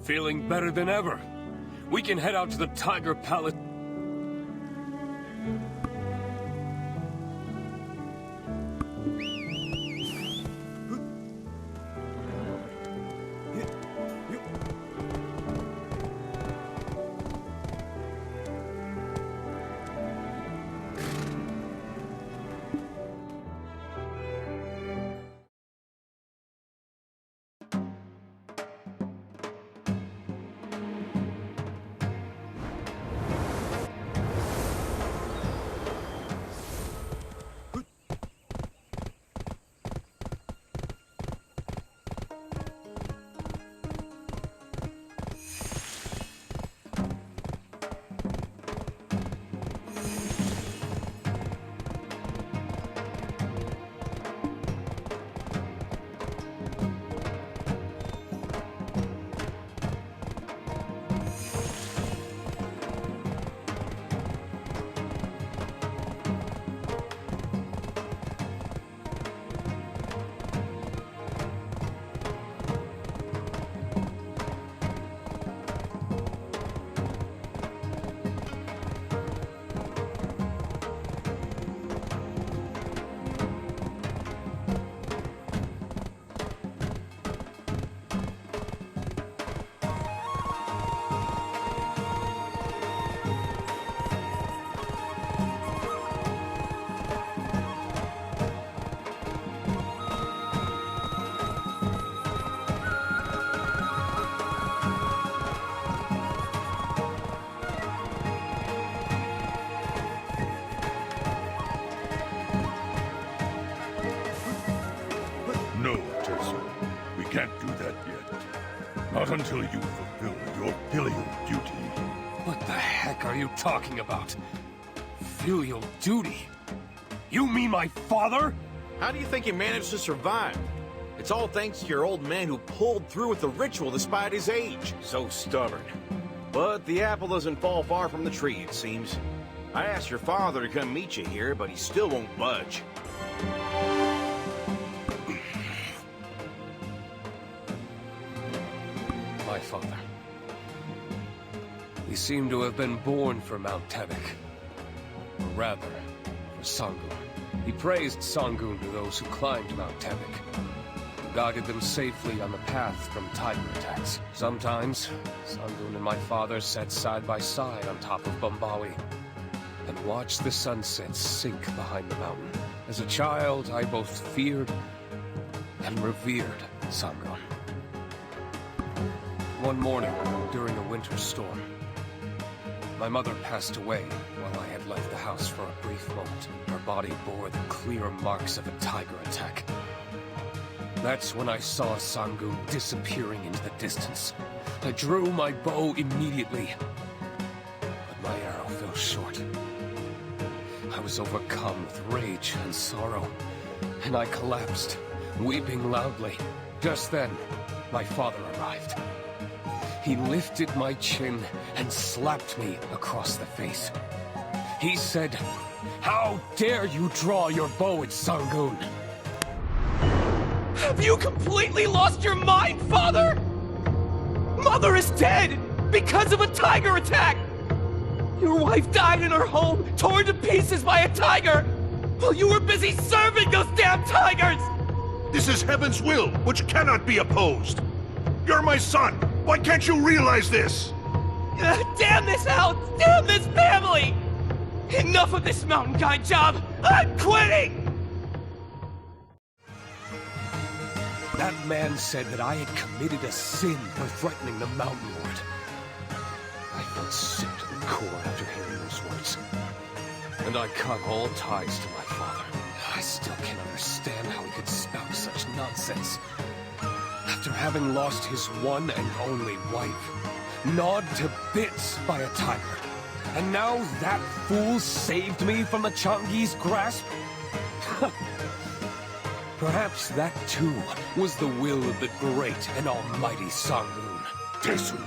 Feeling better than ever. We can head out to the Tiger Palace. No, Tezu. We can't do that yet. Not until you fulfill your filial duty. What the heck are you talking about? Filial duty? You mean my father? How do you think he managed to survive? It's all thanks to your old man who pulled through with the ritual despite his age. So stubborn. But the apple doesn't fall far from the tree, it seems. I asked your father to come meet you here, but he still won't budge. My father. He seemed to have been born for Mount Tevik. Or rather, for Sangoon. He praised Sangoon to those who climbed Mount Tevik. And guided them safely on the path from tiger attacks. Sometimes, Sangoon and my father sat side by side on top of Bombawi and watched the sunset sink behind the mountain. As a child, I both feared and revered Sangoon. One morning, during a winter storm, my mother passed away while I had left the house for a brief moment. Her body bore the clear marks of a tiger attack. That's when I saw Sangoon disappearing into the distance. I drew my bow immediately, but my arrow fell short. I was overcome with rage and sorrow, and I collapsed, weeping loudly. Just then, my father arrived. He lifted my chin and slapped me across the face. He said, "How dare you draw your bow at Sangoon?" Have you completely lost your mind, Father? Mother is dead because of a tiger attack! Your wife died in her home, torn to pieces by a tiger, while you were busy serving those damn tigers! This is heaven's will, which cannot be opposed. You're my son. Why can't you realize this? Damn this house! Damn this family! Enough of this mountain guide job! I'm quitting! That man said that I had committed a sin for threatening the Mountain Lord. I felt sick to the core after hearing those words. And I cut all ties to my father. I still can't understand how he could spout such nonsense. After having lost his one and only wife, gnawed to bits by a tiger. And now that fool saved me from the Changi's grasp? Perhaps that too was the will of the great and almighty Sangoon. Tezu,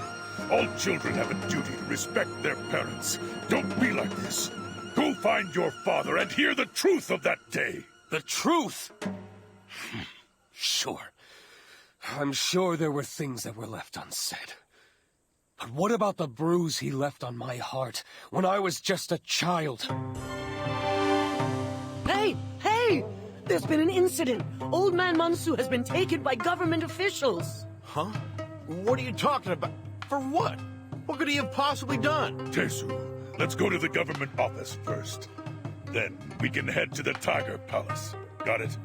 all children have a duty to respect their parents. Don't be like this. Go find your father and hear the truth of that day. The truth? Sure. I'm sure there were things that were left unsaid. But what about the bruise he left on my heart when I was just a child? Hey! Hey! There's been an incident. Old Man Mansu has been taken by government officials. Huh? What are you talking about? For what? What could he have possibly done? Tesu, let's go to the government office first. Then we can head to the Tiger Palace. Got it?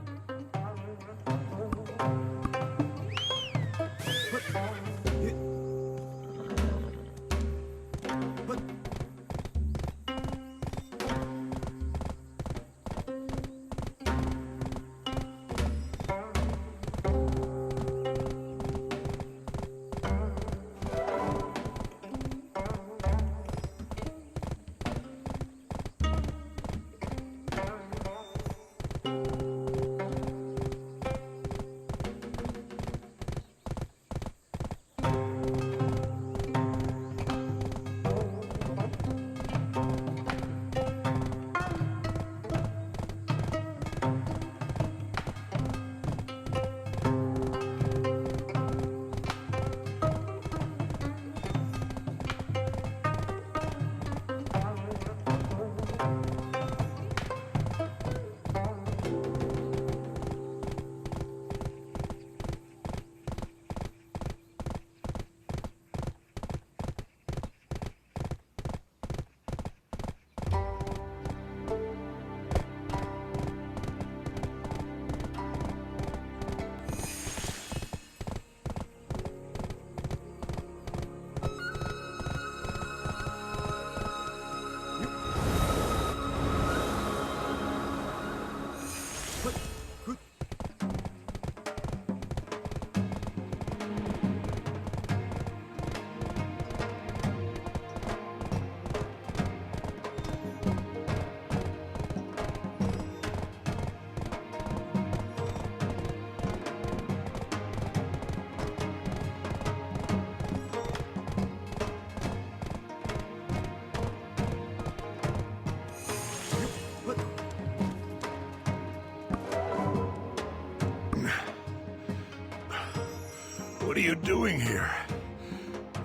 What are you doing here?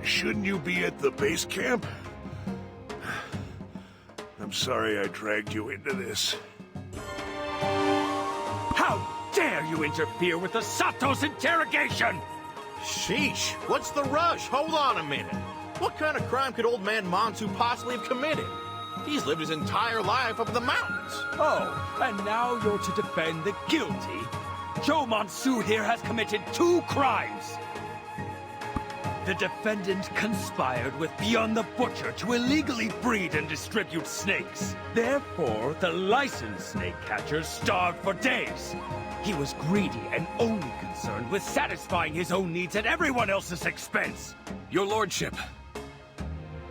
Shouldn't you be at the base camp? I'm sorry I dragged you into this. How dare you interfere with the Sato's interrogation! Sheesh, what's the rush? Hold on a minute. What kind of crime could old man Mansu possibly have committed? He's lived his entire life up in the mountains. Oh, and now you're to defend the guilty? Joe Mansu here has committed 2 crimes. The defendant conspired with Beyond the Butcher to illegally breed and distribute snakes. Therefore, the licensed snake catcher starved for days. He was greedy and only concerned with satisfying his own needs at everyone else's expense. Your lordship,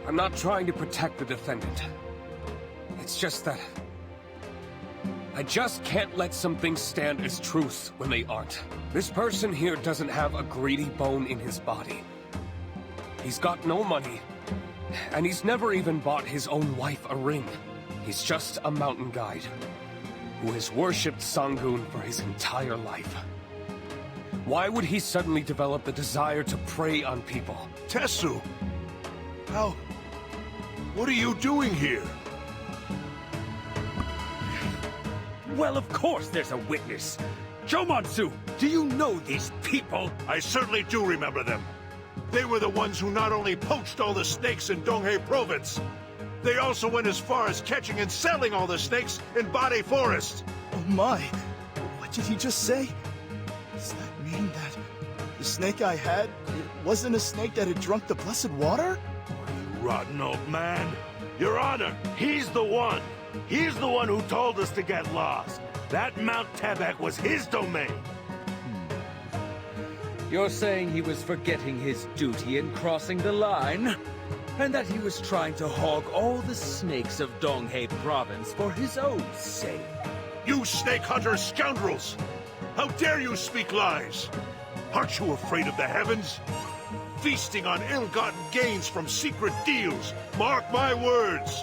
I'm not trying to protect the defendant. It's just that I just can't let some things stand as truth when they aren't. This person here doesn't have a greedy bone in his body. He's got no money, and he's never even bought his own wife a ring. He's just a mountain guide who has worshipped Sangoon for his entire life. Why would he suddenly develop the desire to prey on people? Tesu! How... What are you doing here? Well, of course there's a witness. Joe Mansu, do you know these people? I certainly do remember them. They were the ones who not only poached all the snakes in Donghae Province, they also went as far as catching and selling all the snakes in Bade Forest. Oh my! What did he just say? Does that mean that the snake I had, it wasn't a snake that had drunk the blessed water? You rotten old man. Your Honor, he's the one. He's the one who told us to get lost. That Mount Tebek was his domain. You're saying he was forgetting his duty in crossing the line? And that he was trying to hog all the snakes of Donghae Province for his own sake? You snake hunter scoundrels! How dare you speak lies? Aren't you afraid of the heavens? Feasting on ill-gotten gains from secret deals. Mark my words.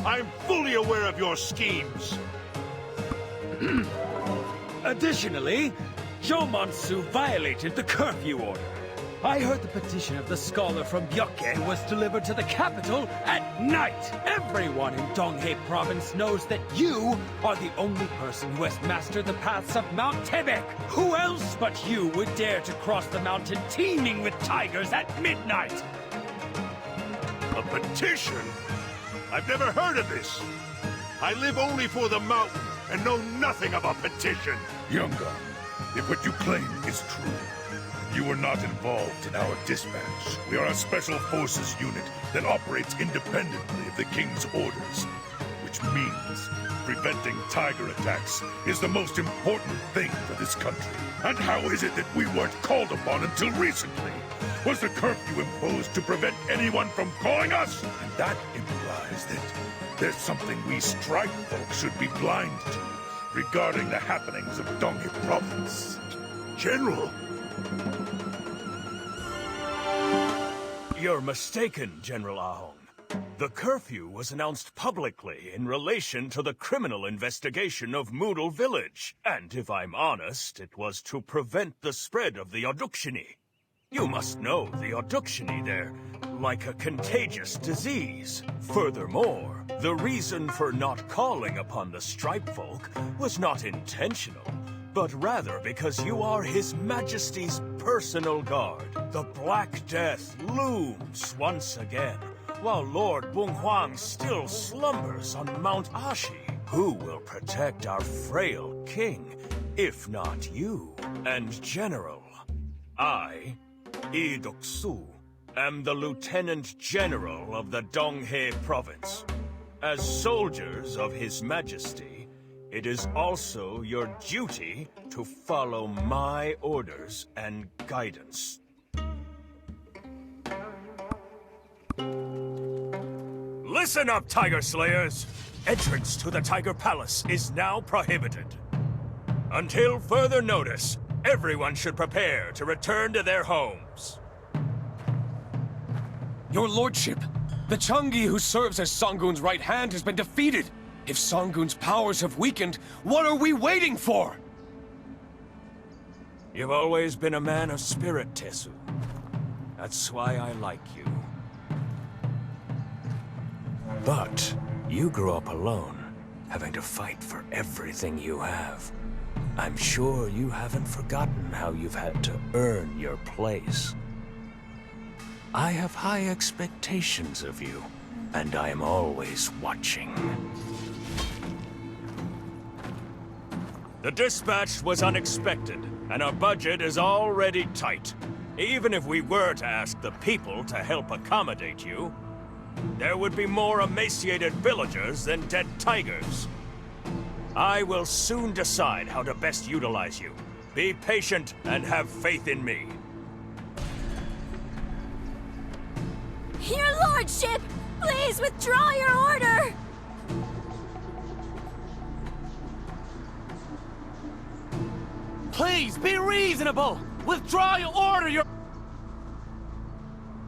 I'm fully aware of your schemes. Additionally, Joe Mansu violated the curfew order. I heard the petition of the scholar from Byoke was delivered to the capital at night. Everyone in Donghae province knows that you are the only person who has mastered the paths of Mount Tebek. Who else but you would dare to cross the mountain teeming with tigers at midnight? A petition? I've never heard of this. I live only for the mountain and know nothing of a petition. Younger, if what you claim is true, you were not involved in our dispatch. We are a special forces unit that operates independently of the King's orders, which means preventing tiger attacks is the most important thing for this country. And how is it that we weren't called upon until recently? Was the curfew imposed to prevent anyone from calling us? And that implies that there's something we Stripe folk should be blind to regarding the happenings of Donghae Province. General! You're mistaken, General Ahong. The curfew was announced publicly in relation to the criminal investigation of Moodle Village. And if I'm honest, it was to prevent the spread of the Odukshini. You must know the Odukshini, they're like a contagious disease. Furthermore, the reason for not calling upon the Stripe folk was not intentional, but rather because you are His Majesty's personal guard. The Black Death looms once again, while Lord Bunghuang still slumbers on Mount Ashi. Who will protect our frail king, if not you? And General, I, Lee Dok-su, am the Lieutenant General of the Donghae Province. As soldiers of His Majesty, it is also your duty to follow my orders and guidance. Listen up, Tiger Slayers! Entrance to the Tiger Palace is now prohibited. Until further notice, everyone should prepare to return to their homes. Your lordship, the Changi who serves as Sangoon's right hand has been defeated. If Sangoon's powers have weakened, what are we waiting for? You've always been a man of spirit, Tesu. That's why I like you. But you grew up alone, having to fight for everything you have. I'm sure you haven't forgotten how you've had to earn your place. I have high expectations of you, and I am always watching. The dispatch was unexpected, and our budget is already tight. Even if we were to ask the people to help accommodate you, there would be more emaciated villagers than dead tigers. I will soon decide how to best utilize you. Be patient and have faith in me. Your lordship, please withdraw your order! Please, be reasonable! Withdraw your order,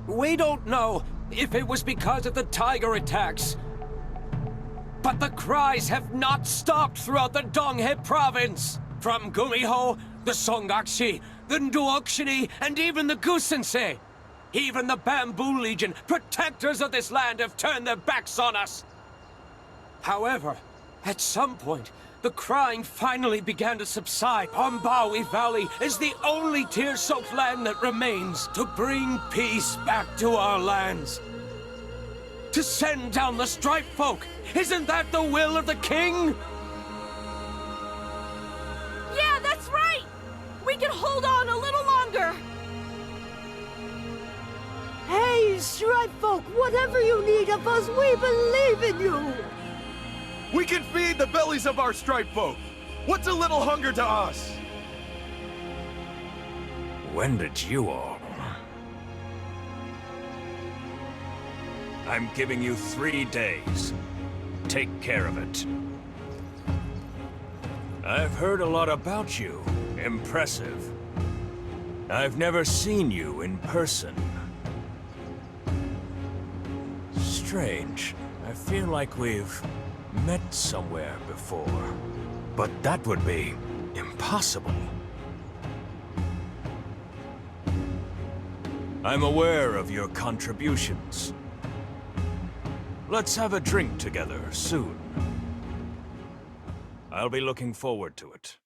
We don't know if it was because of the tiger attacks. But the cries have not stopped throughout the Donghae province! From Gumiho, the Songakshi, the Nduokshini, and even the Gusensei! Even the Bamboo Legion, protectors of this land, have turned their backs on us! However, at some point, the crying finally began to subside. Ombawi Valley is the only tear-soaked land that remains to bring peace back to our lands. To send down the Stripe Folk! Isn't that the will of the king? Yeah, that's right! We can hold on a little longer! Hey, Stripe Folk, whatever you need of us, we believe in you! We can feed the bellies of our Stripe Folk! What's a little hunger to us? When did you all? I'm giving you 3 days. Take care of it. I've heard a lot about you. Impressive. I've never seen you in person. Strange. I feel like we've met somewhere before. But that would be impossible. I'm aware of your contributions. Let's have a drink together soon. I'll be looking forward to it.